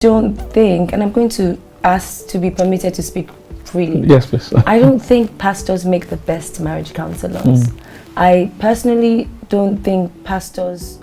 don't think, and I'm going to ask to be permitted to speak freely. Yes, please. I don't think pastors make the best marriage counselors. I personally don't think pastors,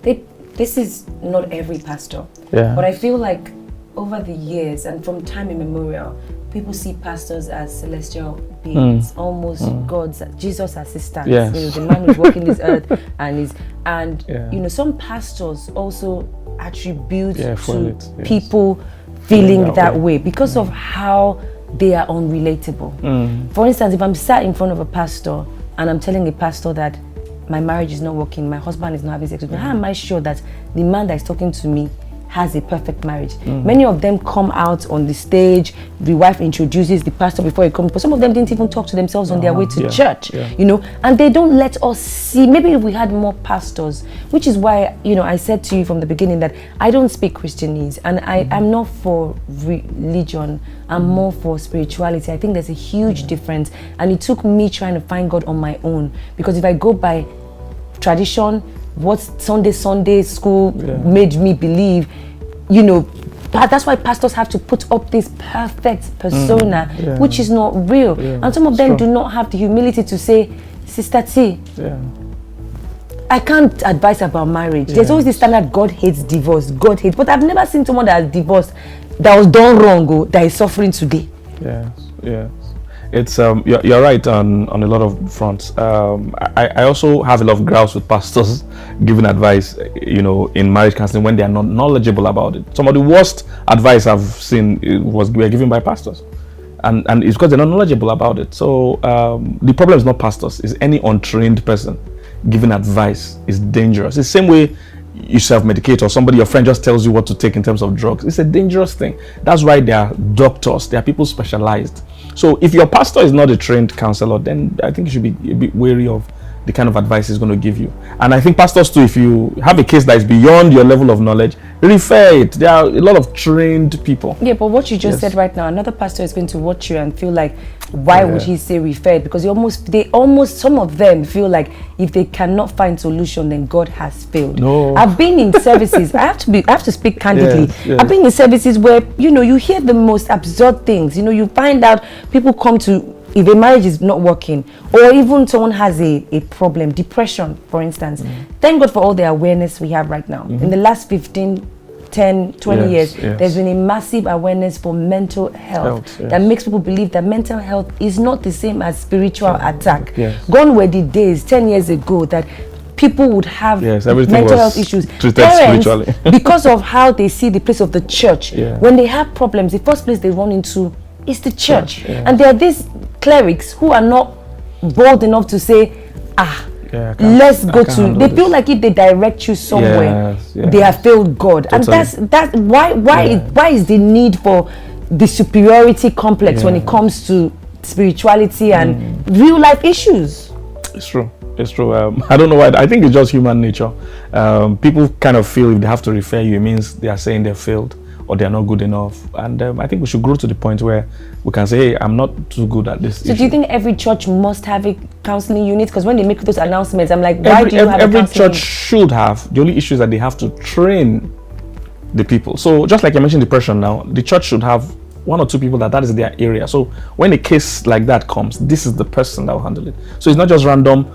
this is not every pastor, but I feel like over the years and from time immemorial, people see pastors as celestial beings, almost gods, Jesus' assistants. Yes. You know, the man who's walking this earth and you know, some pastors also attribute to people feeling that way because of how they are unrelatable. For instance, if I'm sat in front of a pastor and I'm telling a pastor that my marriage is not working, my husband is not having sex with me, how am I sure that the man that is talking to me has a perfect marriage? Many of them come out on the stage, the wife introduces the pastor before he comes, but some of them didn't even talk to themselves on their way to church, you know, and they don't let us see. Maybe if we had more pastors, which is why, you know, I said to you from the beginning that I don't speak Christianese, and I'm not for religion, I'm more for spirituality. I think there's a huge difference, and it took me trying to find God on my own, because if I go by tradition, what Sunday school made me believe, you know, that's why pastors have to put up this perfect persona, which is not real. And some of them do not have the humility to say, Sister T, I can't advise about marriage. There's always this standard, God hates divorce, God hates, but I've never seen someone that has divorced, that was done wrong, that is suffering today. Yes. It's you're right on a lot of fronts. I also have a lot of grouse with pastors giving advice, you know, in marriage counseling when they are not knowledgeable about it. Some of the worst advice I've seen were given by pastors, and it's because they're not knowledgeable about it. So the problem is not pastors; it's any untrained person giving advice is dangerous. It's the same way you self-medicate, or somebody, your friend, just tells you what to take in terms of drugs. It's a dangerous thing. That's why there are doctors, there are people specialized. So if your pastor is not a trained counselor, then I think you should be a bit wary of the kind of advice he's going to give you. And I think pastors too, if you have a case that is beyond your level of knowledge, refer it. There are a lot of trained people. Yeah, but what you just said right now, another pastor is going to watch you and feel like, why would he say refer it? Because some of them feel like if they cannot find solution, then God has failed. No. I've been in services, I have to speak candidly. I've been in services where, you know, you hear the most absurd things. You know, you find out people come to, if a marriage is not working, or even someone has a problem, depression, for instance. Thank God for all the awareness we have right now. In the last 15, 10, 20 years, there's been a massive awareness for mental health that makes people believe that mental health is not the same as spiritual attack. Gone were the days 10 years ago that people would have mental health issues. Parents, because of how they see the place of the church, when they have problems, the first place they run into is the church. And there are these clerics who are not bold enough to say, let's go to, they feel like if they direct you somewhere, they have failed God. Totally. And that's why is the need for the superiority complex when it comes to spirituality and real life issues? It's true. I don't know why. I think it's just human nature. People kind of feel if they have to refer you, it means they are saying they failed or they are not good enough. And I think we should grow to the point where we can say, hey, I'm not too good at this. So do you think every church must have a counseling unit? Because when they make those announcements, I'm like, why do you have a counseling unit? Every church should have. The only issue is that they have to train the people. So just like I mentioned depression now, the church should have one or two people that is their area. So when a case like that comes, this is the person that will handle it. So it's not just random,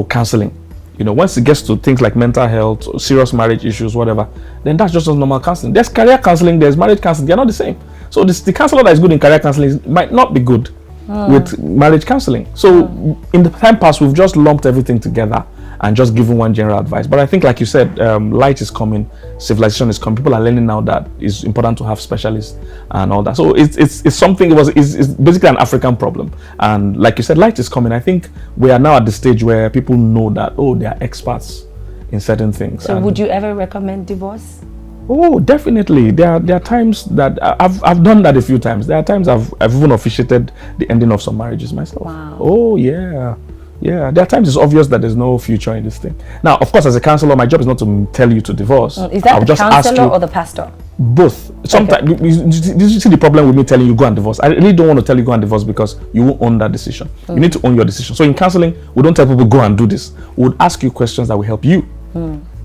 counseling. You know, once it gets to things like mental health, serious marriage issues, whatever, then that's just normal counseling. There's career counseling, there's marriage counseling, they're not the same. So the counselor that is good in career counseling might not be good with marriage counseling. So in the time past, we've just lumped everything together and just given one general advice. But I think, like you said, light is coming, civilization is coming. People are learning now that it's important to have specialists and all that. So it's something. It's basically an African problem. And like you said, light is coming. I think we are now at the stage where people know that they are experts in certain things. So would you ever recommend divorce? Oh, definitely. There are times that I've done that a few times. There are times I've even officiated the ending of some marriages myself. Wow. Oh yeah. Yeah, there are times it's obvious that there's no future in this thing. Now, of course, as a counselor, my job is not to tell you to divorce. Is that the counselor or the pastor? Both. Sometimes, you see the problem with me telling you go and divorce. I really don't want to tell you go and divorce because you won't own that decision. You need to own your decision. So in counseling, we don't tell people go and do this. We would ask you questions that will help you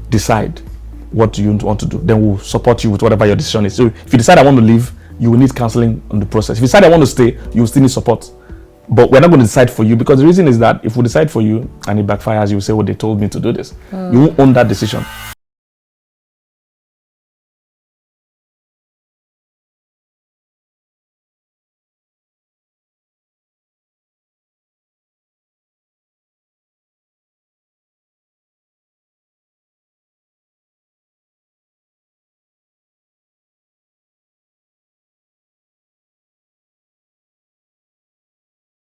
decide what do you want to do? Then we'll support you with whatever your decision is. So if you decide I want to leave, you will need counseling on the process. If you decide I want to stay, you will still need support. But we're not going to decide for you, because the reason is that if we decide for you and it backfires, you will say, well, they told me to do this. You won't own that decision.